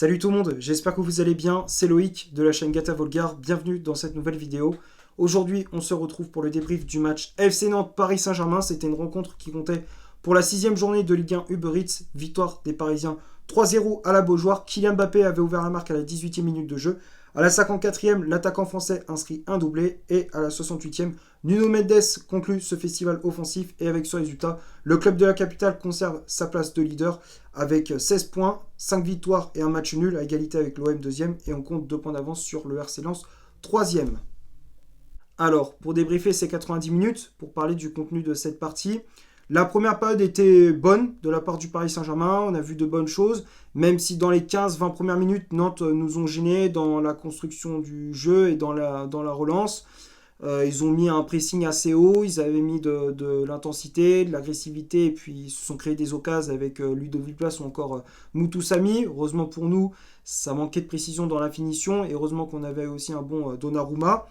Salut tout le monde, j'espère que vous allez bien, c'est Loïc de la chaîne Gata Volgar, bienvenue dans cette nouvelle vidéo. Aujourd'hui, on se retrouve pour le débrief du match FC Nantes-Paris Saint-Germain. C'était une rencontre qui comptait pour la 6e journée de Ligue 1 Uber Eats, victoire des Parisiens 3-0 à la Beaujoire. Kylian Mbappé avait ouvert la marque à la 18e minute de jeu. À la 54e, l'attaquant français inscrit un doublé et à la 68e, Nuno Mendes conclut ce festival offensif et avec ce résultat, le club de la capitale conserve sa place de leader avec 16 points, 5 victoires et un match nul à égalité avec l'OM 2e et on compte 2 points d'avance sur le RC Lens 3e. Alors, pour débriefer ces 90 minutes, pour parler du contenu de cette partie, la première période était bonne de la part du Paris Saint-Germain, on a vu de bonnes choses, même si dans les 15-20 premières minutes, Nantes nous ont gênés dans la construction du jeu et dans la relance. Ils ont mis un pressing assez haut, ils avaient mis de l'intensité, de l'agressivité, et puis ils se sont créés des occasions avec Ludovic Blas ou encore Moutou Samy. Heureusement pour nous, ça manquait de précision dans la finition, et heureusement qu'on avait aussi un bon Donnarumma.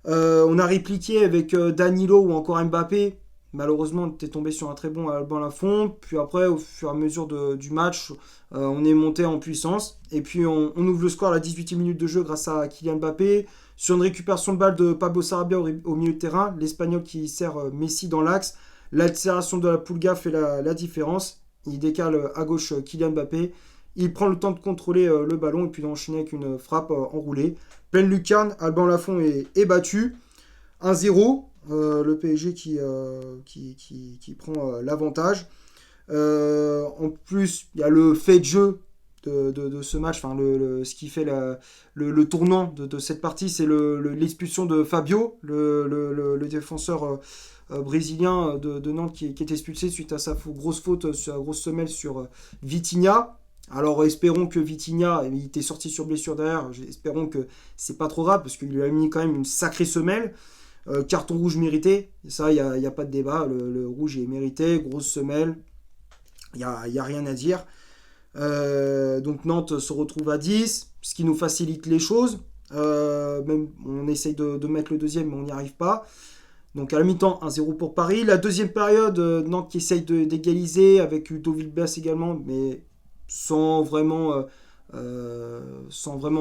On a répliqué avec Danilo ou encore Mbappé. Malheureusement, on était tombé sur un très bon Alban Lafont. Puis après, au fur et à mesure du match, on est monté en puissance. Et puis, on ouvre le score à la 18e minute de jeu grâce à Kylian Mbappé. Sur une récupération de balle de Pablo Sarabia au milieu de terrain, l'Espagnol qui sert Messi dans l'axe. L'accélération de la Pulga fait la différence. Il décale à gauche Kylian Mbappé. Il prend le temps de contrôler le ballon et puis d'enchaîner avec une frappe enroulée. Pleine lucarne, Alban Lafont est battu. 1-0. Le PSG qui prend l'avantage. En plus, il y a le fait de jeu de ce match, enfin ce qui fait le tournant de cette partie, c'est l'expulsion de Fabio, le défenseur brésilien de Nantes qui est expulsé suite à sa grosse faute, sa grosse semelle sur Vitinha. Alors espérons que Vitinha, il était sorti sur blessure derrière, espérons que c'est pas trop grave parce qu'il lui a mis quand même une sacrée semelle. Carton rouge mérité, ça il n'y a pas de débat, le rouge est mérité, grosse semelle, il n'y a rien à dire. Donc Nantes se retrouve à 10, ce qui nous facilite les choses. Même on essaye de mettre le deuxième mais on n'y arrive pas. Donc à la mi-temps 1-0 pour Paris. La deuxième période, Nantes qui essaye d'égaliser avec Ludovic Blas également, mais sans vraiment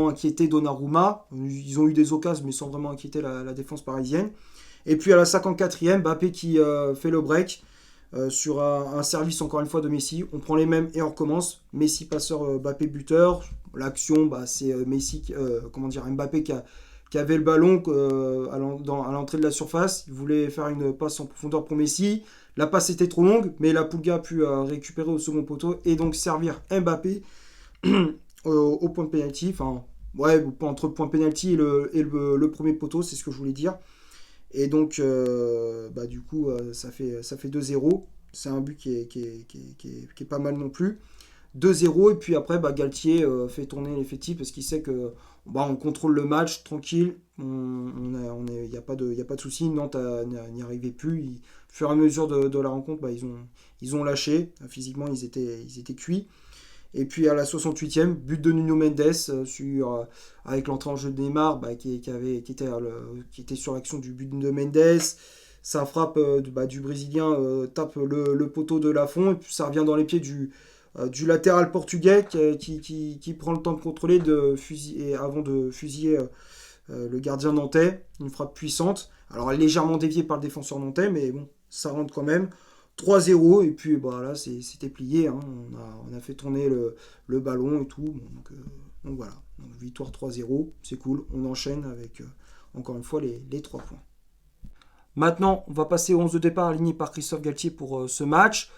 inquiéter Donnarumma. Ils ont eu des occasions, mais sans vraiment inquiéter la défense parisienne. Et puis à la 54e, Mbappé qui fait le break sur un service encore une fois de Messi. On prend les mêmes et on recommence. Messi passeur, Mbappé buteur. L'action, c'est Mbappé qui avait le ballon à l'entrée de la surface. Il voulait faire une passe en profondeur pour Messi. La passe était trop longue, mais la Pulga a pu récupérer au second poteau et donc servir Mbappé au point de pénalty, entre le point de pénalty et le premier poteau, c'est ce que je voulais dire. Et donc, du coup, ça fait 2-0. C'est un but qui est pas mal non plus. 2-0, et puis après, Galtier fait tourner l'effectif parce qu'il sait que on contrôle le match tranquille. Il n'y a pas de souci. Nantes n'y arrivait plus. Au fur et à mesure de la rencontre, ils ont lâché. Physiquement, ils étaient cuits. Et puis à la 68e, but de Nuno Mendes avec l'entrée en jeu de Neymar qui était sur l'action du but de Mendes. Sa frappe du Brésilien tape le poteau de Lafont et puis ça revient dans les pieds du latéral portugais qui prend le temps de contrôler avant de fusiller le gardien nantais. Une frappe puissante. Alors légèrement déviée par le défenseur nantais, mais bon, ça rentre quand même. 3-0 et puis là c'était plié, hein. On a fait tourner le ballon et tout, donc voilà, donc, victoire 3-0, c'est cool, on enchaîne avec encore une fois les 3 points. Maintenant on va passer au 11 de départ aligné par Christophe Galtier pour ce match.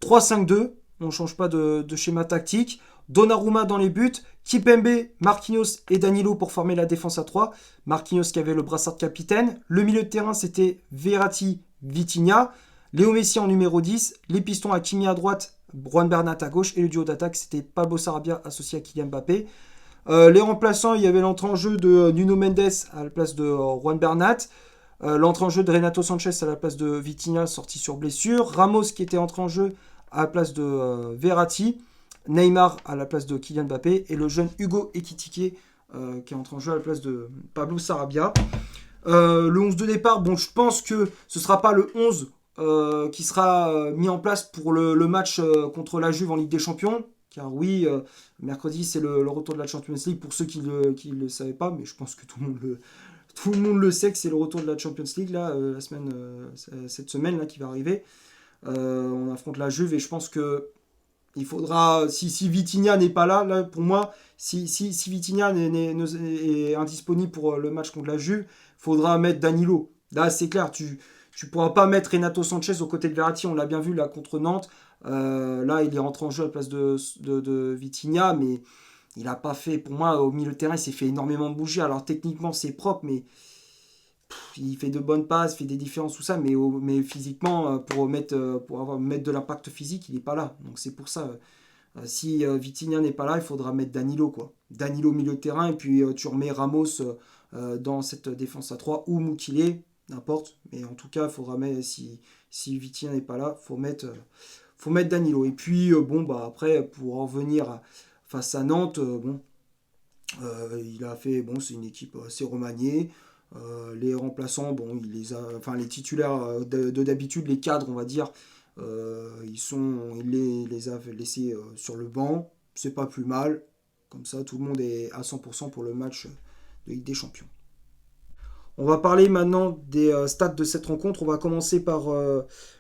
3-5-2, on ne change pas de schéma tactique. Donnarumma dans les buts, Kimpembe, Marquinhos et Danilo pour former la défense à 3. Marquinhos qui avait le brassard de capitaine. Le milieu de terrain c'était Verratti, Vitinha. Léo Messi en numéro 10, les pistons Hakimi à droite, Juan Bernat à gauche, et le duo d'attaque, c'était Pablo Sarabia associé à Kylian Mbappé. Les remplaçants, il y avait l'entrée en jeu de Nuno Mendes à la place de Juan Bernat, l'entrée en jeu de Renato Sanchez à la place de Vitinha, sorti sur blessure, Ramos qui était entré en jeu à la place de Verratti, Neymar à la place de Kylian Mbappé, et le jeune Hugo Ekitike qui est entré en jeu à la place de Pablo Sarabia. Le 11 de départ, je pense que ce ne sera pas le 11 qui sera mis en place pour le match contre la Juve en Ligue des Champions, Car oui, mercredi, c'est le retour de la Champions League pour ceux qui ne le savaient pas, mais je pense que tout le monde le sait que c'est le retour de la Champions League, là, cette semaine là, qui va arriver. On affronte la Juve et je pense que il faudra, si Vitinha n'est pas là, là, pour moi, si Vitinha est indisponible pour le match contre la Juve, il faudra mettre Danilo. Là, c'est clair, tu ne pourras pas mettre Renato Sanchez aux côtés de Verratti, on l'a bien vu là contre Nantes. Là, il est rentré en jeu à la place de Vitinha, mais il n'a pas fait, pour moi, au milieu de terrain, il s'est fait énormément bouger. Alors techniquement, c'est propre, mais il fait de bonnes passes, il fait des différences, tout ça, mais physiquement, pour mettre de l'impact physique, il n'est pas là. Donc c'est pour ça, si Vitinha n'est pas là, il faudra mettre Danilo, quoi. Danilo au milieu de terrain, et puis tu remets Ramos dans cette défense à 3 ou Moukile, n'importe. Mais en tout cas, il faudra mettre, si Vitinha n'est pas là, faut mettre Danilo. Et puis, après, pour en venir face à Nantes, il a fait, c'est une équipe assez remaniée. Les remplaçants, les titulaires d'habitude, les cadres, on va dire, il les a laissés sur le banc. C'est pas plus mal. Comme ça, tout le monde est à 100% pour le match de Ligue des Champions. On va parler maintenant des stats de cette rencontre. On va commencer par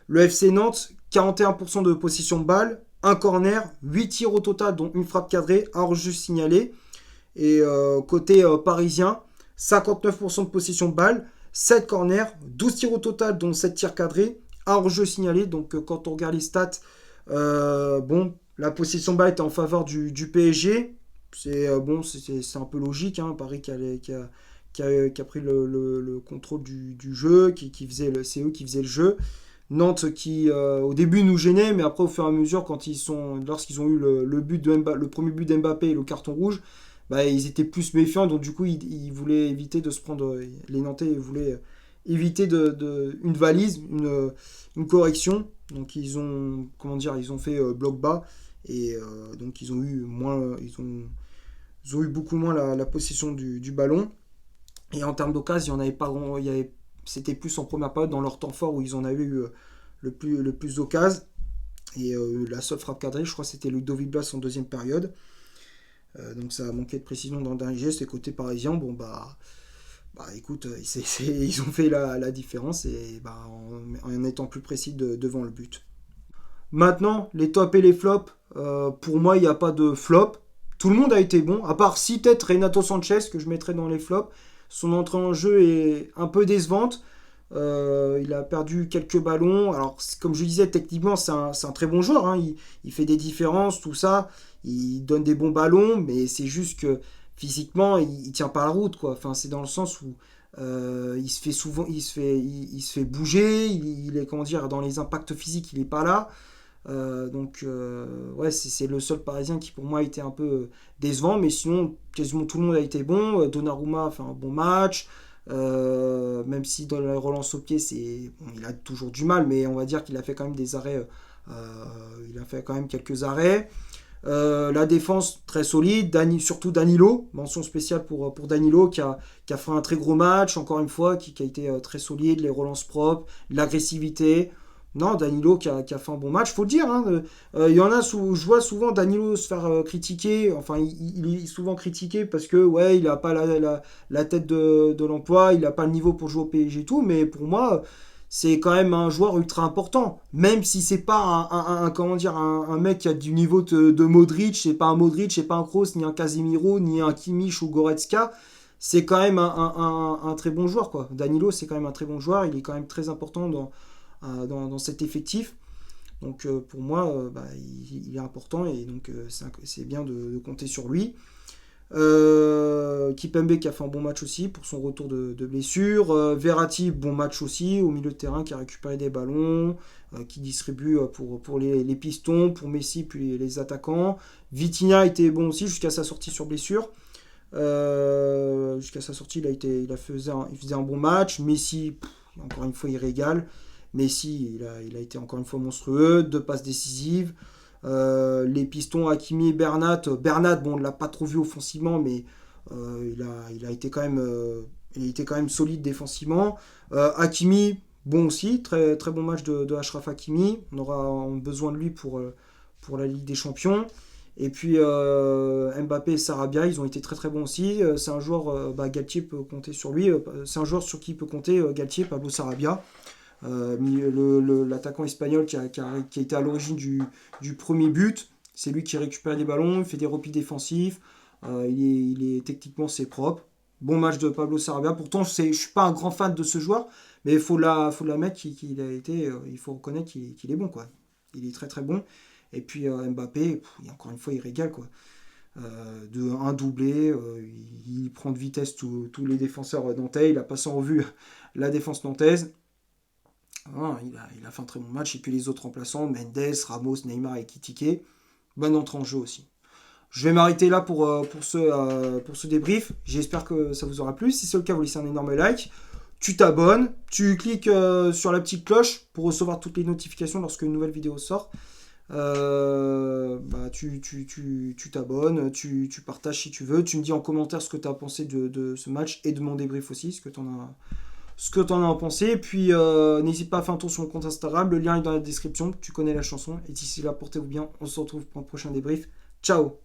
le FC Nantes. 41% de possession de balle, un corner, 8 tirs au total, dont une frappe cadrée, un hors-jeu signalé. Et côté parisien, 59% de possession de balle, 7 corners, 12 tirs au total, dont 7 tirs cadrés, un hors-jeu signalé. Donc quand on regarde les stats, la possession de balle était en faveur du PSG. C'est un peu logique, hein, Paris qui a pris le contrôle du jeu, c'est eux qui faisaient le jeu. Nantes qui au début nous gênait, mais après au fur et à mesure, lorsqu'ils ont eu le premier but d'Mbappé et le carton rouge, ils étaient plus méfiants, donc du coup ils voulaient éviter de se prendre, les Nantais voulaient éviter une valise, une correction, donc ils ont fait bloc bas, et donc ils ont eu beaucoup moins la possession du ballon. Et en termes d'occasion, c'était plus en première période dans leur temps fort où ils en avaient eu le plus d'occasions. Et la seule frappe cadrée, je crois que c'était Ludovic Blas en deuxième période. Donc ça a manqué de précision dans le dernier geste. Et côté parisien, écoute, ils ont fait la différence et en étant plus précis devant le but. Maintenant, les tops et les flops. Pour moi, il n'y a pas de flop. Tout le monde a été bon, à part si peut-être Renato Sanchez, que je mettrais dans les flops. Son entrée en jeu est un peu décevante. Il a perdu quelques ballons. Alors, comme je disais, techniquement, c'est un très bon joueur, hein. Il fait des différences, tout ça. Il donne des bons ballons, mais c'est juste que physiquement, il tient pas la route, quoi. Enfin, c'est dans le sens où il se fait bouger. Il est, dans les impacts physiques, il n'est pas là. C'est le seul Parisien qui pour moi a été un peu décevant, mais sinon quasiment tout le monde a été bon. Donnarumma a fait un bon match, même si dans la relance au pied il a toujours du mal, mais on va dire qu'il a fait quand même des arrêts, il a fait quand même quelques arrêts. La défense très solide, surtout Danilo, mention spéciale pour Danilo qui a fait un très gros match, encore une fois, qui a été très solide, les relances propres, l'agressivité. Non, Danilo qui a fait un bon match, faut le dire, hein. Il y en a, je vois souvent Danilo se faire critiquer, enfin il est souvent critiqué parce que il n'a pas la tête de l'emploi, il n'a pas le niveau pour jouer au PSG et tout, mais pour moi c'est quand même un joueur ultra important, même si c'est pas un mec qui a du niveau de Modric, c'est pas un Modric, c'est pas un Kroos, ni un Casemiro, ni un Kimmich ou Goretzka. C'est quand même un très bon joueur, quoi. Danilo, c'est quand même un très bon joueur, il est quand même très important dans cet effectif. Donc pour moi, il est important et donc c'est bien de compter sur lui. Kipembe qui a fait un bon match aussi pour son retour de blessure. Verratti, bon match aussi au milieu de terrain qui a récupéré des ballons, qui distribue pour les pistons, pour Messi puis les attaquants. Vitinha était bon aussi jusqu'à sa sortie sur blessure. Jusqu'à sa sortie, il faisait un bon match. Messi, encore une fois, il régale. Messi, il a été encore une fois monstrueux, 2 passes décisives. Les pistons Hakimi et Bernat, on ne l'a pas trop vu offensivement, mais il a été quand même solide défensivement. Hakimi, bon aussi, très, très bon match de Achraf Hakimi. On aura besoin de lui pour la Ligue des Champions. Et puis Mbappé et Sarabia, ils ont été très très bons aussi. C'est un joueur, Galtier peut compter sur lui. C'est un joueur sur qui peut compter Galtier, Pablo Sarabia. L'attaquant espagnol qui a été à l'origine du premier but. C'est lui qui récupère des ballons, il fait des replis défensifs. Techniquement, c'est propre. Bon match de Pablo Sarabia. Pourtant, je ne suis pas un grand fan de ce joueur, mais faut la mettre il faut reconnaître qu'il est bon, quoi. Il est très très bon. Et puis Mbappé, encore une fois, il régale, quoi. Un doublé, il prend de vitesse tous les défenseurs nantais. Il a passé en revue la défense nantaise. Il a fait un très bon match. Et puis les autres remplaçants, Mendes, Ramos, Neymar et Kitike. Bonne entrée en jeu aussi. Je vais m'arrêter là pour ce débrief. J'espère que ça vous aura plu. Si c'est le cas, vous laissez un énorme like. Tu t'abonnes. Tu cliques sur la petite cloche pour recevoir toutes les notifications lorsque une nouvelle vidéo sort. Tu t'abonnes, tu partages si tu veux. Tu me dis en commentaire ce que tu as pensé de ce match et de mon débrief aussi, ce que tu en as pensé. Et puis n'hésite pas à faire un tour sur mon compte Instagram. Le lien est dans la description. Tu connais la chanson. Et d'ici là, portez-vous bien. On se retrouve pour un prochain débrief. Ciao!